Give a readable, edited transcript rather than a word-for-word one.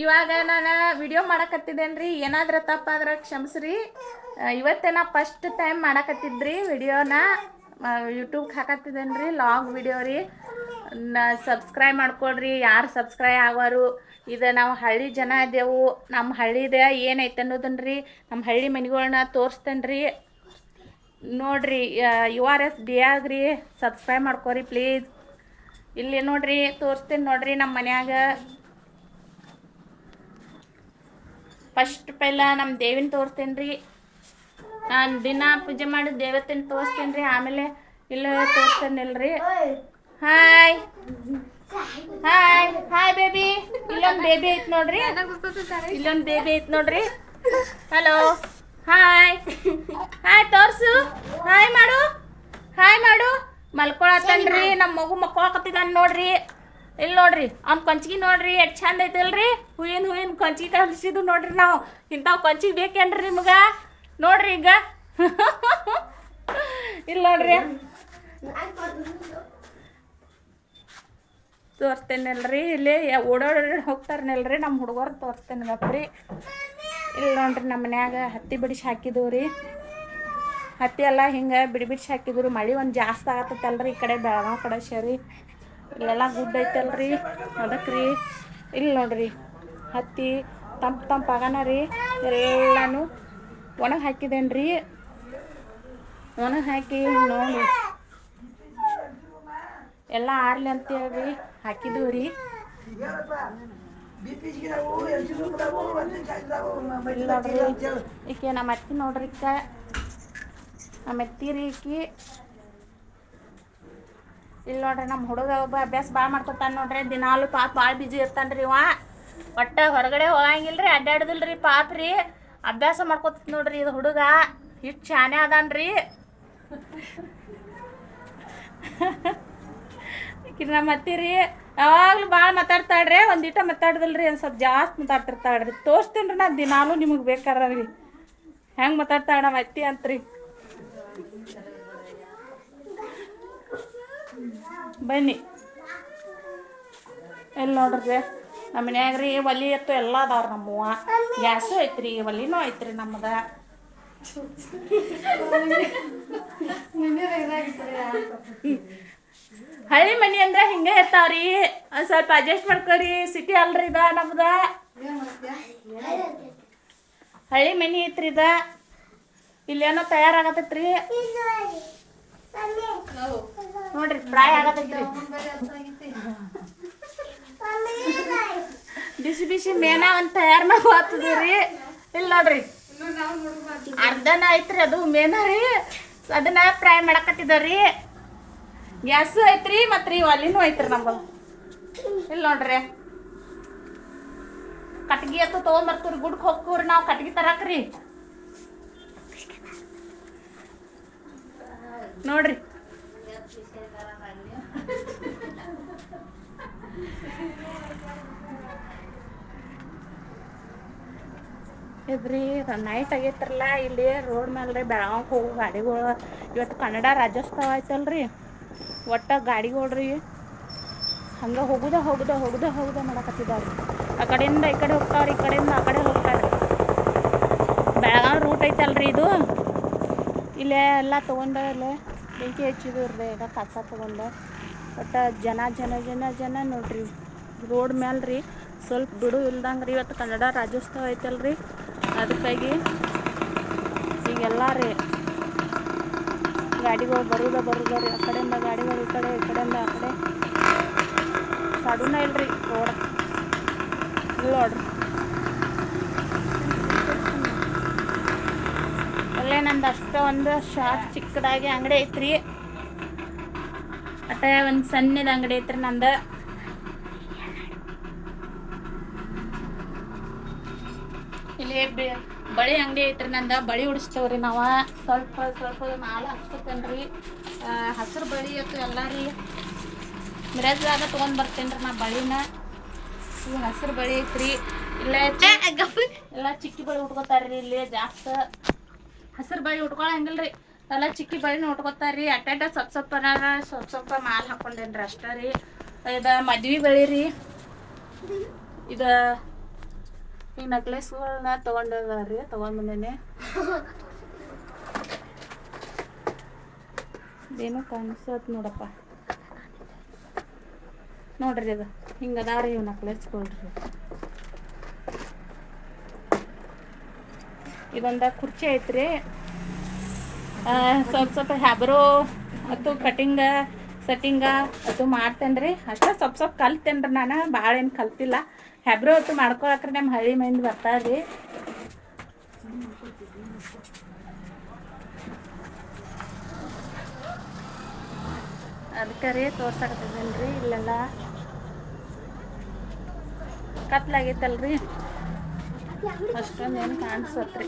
ಇವಾಗ ನಾನು ವಿಡಿಯೋ ಮಾಡಕತ್ತಿದ್ದೇನ್ರಿ, ಏನಾದ್ರೂ ತಪ್ಪಾದ್ರೆ ಕ್ಷಮಿಸ್ರಿ. ಇವತ್ತೇನ ಫಸ್ಟ್ ಟೈಮ್ ಮಾಡಕತ್ತಿದ್ರಿ ವಿಡಿಯೋನ, ಯೂಟ್ಯೂಬ್ಗೆ ಹಾಕತ್ತಿದ್ದೇನ್ರಿ, ಲಾಂಗ್ ವಿಡಿಯೋ ರೀ. ಸಬ್ಸ್ಕ್ರೈಬ್ ಮಾಡ್ಕೊಳ್ರಿ, ಯಾರು ಸಬ್ಸ್ಕ್ರೈಬ್ ಆಗೋರು. ಇದು ನಾವು ಹಳ್ಳಿ ಜನ ಇದ್ದೇವು, ನಮ್ಮ ಹಳ್ಳಿದ ಏನೈತೆ ಅನ್ನೋದನ್ರಿ ನಮ್ಮ ಹಳ್ಳಿ ಮನೆಗಳ್ನ ತೋರಿಸ್ತೇನೆ ರೀ. ನೋಡ್ರಿ, URS ಬೇಗ್ರಿ, ಸಬ್ಸ್ಕ್ರೈಬ್ ಮಾಡ್ಕೊರಿ ಪ್ಲೀಸ್. ಇಲ್ಲಿ ನೋಡ್ರಿ ತೋರಿಸ್ತೇನೆ ನೋಡ್ರಿ ನಮ್ಮ ಮನ್ಯಾಗ. ಫಸ್ಟ್ ಪೈಲ ನಮ್ಮ ದೇವಿನ ತೋರಿಸ್ತೇನೆ ರೀ. ನಾನು ದಿನ ಪೂಜೆ ಮಾಡಿ ದೇವತೆನ ತೋರಿಸ್ತೇನೆ ರೀ. ಆಮೇಲೆ ಇಲ್ಲ ತೋರಿಸ್ತೇನಿಲ್ರಿ. Hi hi hi baby. ಇಲ್ಲೊಂದು ಬೇಬಿ ಐತೆ ನೋಡ್ರಿ, ಇಲ್ಲೊಂದು ಬೇಬಿ ಐತೆ ನೋಡ್ರಿ. ಹಲೋ ಹಾಯ್ ಹಾಯ್ ತೋರಿಸು, ಹಾಯ್ ಮಾಡು, ಹಾಯ್ ಮಾಡು. ಮಲ್ಕೊಳತ್ತನ್ರಿ ನಮ್ಮ ಮಗು, ಮಕ್ಕೊಳಕತ್ತಿದ್ದಾನೆ ನೋಡ್ರಿ. ಇಲ್ಲಿ ನೋಡ್ರಿ ಅವ್ನ ಕೊಂಚಿಗೆ ನೋಡ್ರಿ ಎಷ್ಟು ಚಂದ ಐತಲ್ರಿ. ಹೂವಿನ ಕೊಂಚಿಗೆ ಕಲಿಸಿದ್ದು ನೋಡ್ರಿ ನಾವು. ಇಂಥವು ಕೊಂಚಿಗೆ ಬೇಕೇನ್ರಿ ನಿಮ್ಗೆ? ನೋಡ್ರಿ ಈಗ ಇಲ್ಲಿ ನೋಡ್ರಿ ತೋರಿಸ್ತೇನಲ್ರಿ. ಇಲ್ಲಿ ಓಡಾಡಿ ಹೋಗ್ತಾರನಲ್ರಿ ನಮ್ಮ ಹುಡುಗರು, ತೋರಿಸ್ತೇನೆ ಗಪ್ರಿ. ಇಲ್ಲಿ ನೋಡ್ರಿ ನಮ್ಮ ಮನ್ಯಾಗ ಹತ್ತಿ ಬಿಡಿಸಿ ಹಾಕಿದವು ರೀ. ಹತ್ತಿ ಎಲ್ಲ ಹಿಂಗೆ ಬಿಡಿಸಿ ಹಾಕಿದ್ರು. ಮಳೆ ಒಂದು ಜಾಸ್ತಿ ಆಗತ್ತಲ್ರಿ ಈ ಕಡೆ ಬೆಳಗಾವಿ ಕಡೆ ಸೇರಿ. ಇಲ್ಲೆಲ್ಲ ಗುಡ್ಡ ಐತಲ್ರಿ ಅದಕ್ಕೆ ರೀ. ಇಲ್ಲಿ ನೋಡ್ರಿ ಹತ್ತಿ ತಂಪಾಗನ ರೀ. ಎಲ್ಲನೂ ಒಣಗಿ ಹಾಕಿದೇನೆ ರೀ. ಒಣಗಿ ಹಾಕಿ ನೋಡಿ ಎಲ್ಲ ಆರ್ಲಿ ಅಂತೇಳಿ ಹಾಕಿದ್ದೀವಿ ರೀ. ಇಲ್ಲಿ ನೋಡ್ರಿ ಈಕೆ ನಮ್ಮ ಅತ್ತಿ ನೋಡ್ರಿ, ನಮ್ಮ ಅತ್ತಿ ರೀ ಈಕಿ. ಇಲ್ಲಿ ನೋಡ್ರಿ ನಮ್ಮ ಹುಡುಗ ಒಬ್ಬ ಅಭ್ಯಾಸ ಭಾಳ ಮಾಡ್ಕೊತಾನೆ ನೋಡ್ರಿ. ದಿನಾಲು ಪಾಪ ಭಾಳ ಬಿಜಿ ಇರ್ತಾನೆ ರೀ. ಒಟ್ಟು ಹೊರಗಡೆ ಹೋಗಂಗಿಲ್ಲ ರೀ, ಅಡ್ಡಾಡೋದಿಲ್ಲ ರೀ. ಪಾಪ ರೀ ಅಭ್ಯಾಸ ಮಾಡ್ಕೊತ ನೋಡ್ರಿ. ಇದು ಹುಡುಗ ಇಷ್ಟು ಶಾನೆ ಅದಾನ ರೀ. ಈಕಿ ನಮ್ಮ ಅತ್ತಿ ರೀ ಯಾವಾಗಲೂ ಭಾಳ ಮಾತಾಡ್ತಾಳ್ರಿ. ಒಂದಿಟ ಮಾತಾಡ್ದಲ್ರಿ, ಒಂದು ಸ್ವಲ್ಪ ಜಾಸ್ತಿ ಮಾತಾಡ್ತಿರ್ತಾಳ್ರಿ. ತೋರಿಸ್ತೀನಿ ರೀ ನಾನು ದಿನಾಲು ನಿಮಗೆ ಬೇಕಾರೆ ರೀ ಹೆಂಗೆ ಮಾತಾಡ್ತಾಳೆ ನಮ್ಮ ಅತ್ತಿ ಅಂತ್ರಿ. ಬನ್ನಿ ಎಲ್ಲಿ ನೋಡ್ರಿ ನಮ್ಮ ಮನ್ಯಾಗ ರೀ ಒಲಿ ಎತ್ತು ಎಲ್ಲ ಅದಾವ್ರಿ. ನಮ್ಮವ್ವ ಗ್ಯಾಸು ಐತ್ರಿ, ಒಲಿನೂ ಐತ್ರಿ ನಮ್ಮದ. ಹಳ್ಳಿ ಮನೆ ಅಂದ್ರೆ ಹಿಂಗೆ ಇರ್ತಾವ್ರಿ, ಒಂದು ಸ್ವಲ್ಪ ಅಡ್ಜಸ್ಟ್ ಮಾಡ್ಕೊರಿ. ಸಿಟಿ ಅಲ್ರಿ ಇದ ನಮ್ದ, ಹಳ್ಳಿ ಮನೆ ಐತ್ರಿ ಇದ. ಇಲ್ಲೇನೋ ತಯಾರಾಗತೈತ್ರಿ ನೋಡ್ರಿ, ಫ್ರೈ ಆಗತೈತ್ರಿ. ಬಿಸಿ ಬಿಸಿ ಮೇನ ಒಂದು ತಯಾರು ಮಾಡ್ಕೊತದ್ರಿ. ಇಲ್ಲಿ ನೋಡ್ರಿ ಅರ್ಧನ ಐತ್ರಿ ಅದು ಮೇನ ರೀ. ಅದನ್ನ ಫ್ರೈ ಮಾಡಕತ್ತಿದ್ದಾರಿ. ಗ್ಯಾಸು ಐತ್ರಿ ಮತ್ತು ರೀ ಒಲಿನೂ ಐತ್ರಿ ನಮ್ಮದು. ಇಲ್ಲಿ ನೋಡ್ರಿ ಕಟ್ಗಿ ಎತ್ತು ತೊಗೊಂಬರ್ತೀವ್ರಿ, ಗುಡ್ಗೆ ಹೋಗ್ತೀವ್ರಿ ನಾವು ಕಟ್ಗಿ ತರಕ್ರಿ. ನೋಡ್ರಿ ಇದ್ರಿ ನೈಟ್ ಆಗೈತ್ರಲ್ಲ. ಇಲ್ಲಿ ರೋಡ್ ಮೇಲೆ ರೀ ಬೆಳಗಾವಿಗೆ ಹೋಗೋ ಗಾಡಿಗಳು. ಇವತ್ತು ಕನ್ನಡ ರಾಜ್ಯೋತ್ಸವ ಐತಲ್ರಿ, ಒಟ್ಟು ಗಾಡಿಗಳ್ರಿ ಹಂಗೆ ಹೋಗುದ ಮಾಡಕತ್ತಿದ್ದಾರೆ. ಆ ಕಡೆಯಿಂದ ಈ ಕಡೆ ಹೋಗ್ತಾವ್ರಿ, ಈ ಕಡೆಯಿಂದ ಆ ಕಡೆ ಹೋಗ್ತಾರೆ. ಬೆಳಗಾವಿ ರೂಟ್ ಐತಲ್ರಿ ಇದು. ಇಲ್ಲೇ ಎಲ್ಲ ತೊಗೊಂಡು ಇಲ್ಲೇ ಬೆಂಕಿ ಹಚ್ಚಿದ್ರಿ, ಈಗ ಕಸ ತೊಗೊಂಡು. ಒಟ್ಟು ಜನ ನೋಡ್ರಿ ರೋಡ್ ಮೇಲೆ ರೀ. ಸ್ವಲ್ಪ ಬಿಡು ಇಲ್ದಂಗೆ ರೀ. ಇವತ್ತು ಕನ್ನಡ ರಾಜ್ಯೋತ್ಸವ ಐತಲ್ರಿ, ಅದಕ್ಕಾಗಿ ಈಗೆಲ್ಲ ರೀ ಗಾಡಿಗಳು ಬರುದ ರೀ. ಆ ಕಡೆಯಿಂದ ಗಾಡಿಗಳು ಈ ಕಡೆಯಿಂದ ಆ ಕಡೆ. ಸಡೂನ ಇಲ್ರಿ ರೋಡ್. ಇಲ್ಲಿ ನೋಡ್ರಿ ಅಲ್ಲೇ ನಂದು ಅಷ್ಟೇ ಒಂದು ಶಾರ್ಟ್ ಚಿಕ್ಕದಾಗಿ ಅಂಗಡಿ ಐತ್ರಿ. ಅಟ ಒಂದು ಸಣ್ಣದ ಅಂಗಡಿ ಐತ್ರಿ ನಂದು. ಇಲ್ಲಿ ಬಳಿ ಅಂಗಡಿ ಐತ್ರಿ ನಂದು. ಬಳಿ ಉಡಿಸ್ತೇವ್ರಿ ನಾವು. ಸ್ವಲ್ಪ ಮಾಲ ಹಾಕ್ತೇನ್ರಿ. ಹಸಿರು ಬಳಿ ಅಥವಾ ಎಲ್ಲ ರೀ ಮಿರಾಜ್ದಾಗ ತೊಗೊಂಡು ಬರ್ತೇನೆ ರೀ ನಾ ಬಳಿನ. ಇವು ಹಸಿರು ಬಳಿ ಐತ್ರಿ. ಇಲ್ಲೇ ಎಲ್ಲ ಚಿಕ್ಕಿ ಬಳಿ ಉಟ್ಕೋತಾರ್ರಿ. ಇಲ್ಲಿ ಜಾಸ್ತಿ ಹಸಿರು ಬಳಿ ಉಟ್ಕೊಳಂಗಿಲ್ಲ ರೀ, ಎಲ್ಲ ಚಿಕ್ಕಿ ಬಳಿನ ಉಟ್ಕೋತಾರ್ರಿ. ಅಟ್ಟ ಸ್ವಲ್ಪ ಮಾಲ್ ಹಾಕ್ಕೊಂಡೇನ್ರಿ ಅಷ್ಟೇ ರೀ. ಇದು ಮದ್ವೆ ಬಳಿ ರೀ. ಇದು ಈ ನಕ್ಲೆಸ್ಗಳನ್ನ ತೊಗೊಂಡೋಗ್ರಿ ತೊಗೊಂಬಂದೇನೆ. ಇದೇನೋ ಕಾಣಿಸೋದು ನೋಡಪ್ಪ, ನೋಡ್ರಿ ಅದು ಹಿಂಗೆ ಅದಾವ್ರಿ ಇವು ನಕ್ಲೆಸ್ಗಳ್ರಿ. ಇದೊಂದು ಕುರ್ಚಿ ಐತ್ರಿ. ಸ್ವಲ್ಪ ಹ್ಯಾಬ್ರೋ ಮತ್ತು ಕಟಿಂಗ ಸೆಟ್ಟಿಂಗ ಅದು ಮಾಡ್ತೇನೆ ರೀ. ಅಷ್ಟೇ ಸ್ವಲ್ಪ ಕಲ್ತೇನೆ ರೀ. ನಾನು ಭಾಳ ಏನು ಕಲ್ತಿಲ್ಲ. ಹ್ಯಾಬ್ರೋ ಹೊತ್ತು ಮಾಡ್ಕೊಳಕ್ರಿ ನಮ್ಮ ಹಳ್ಳಿ ಮಂದಿ ಬರ್ತಾರ್ರಿ. ಅದಕ್ಕೆ ರೀ ತೋರ್ಸಕತ್ತಿದ್ದೇನೆ ರೀ. ಇಲ್ಲೆಲ್ಲ ಕತ್ಲಾಗೈತಲ್ರಿ, ಅಷ್ಟೊಂದು ಏನು ಕಾಣಿಸತ್ರಿ.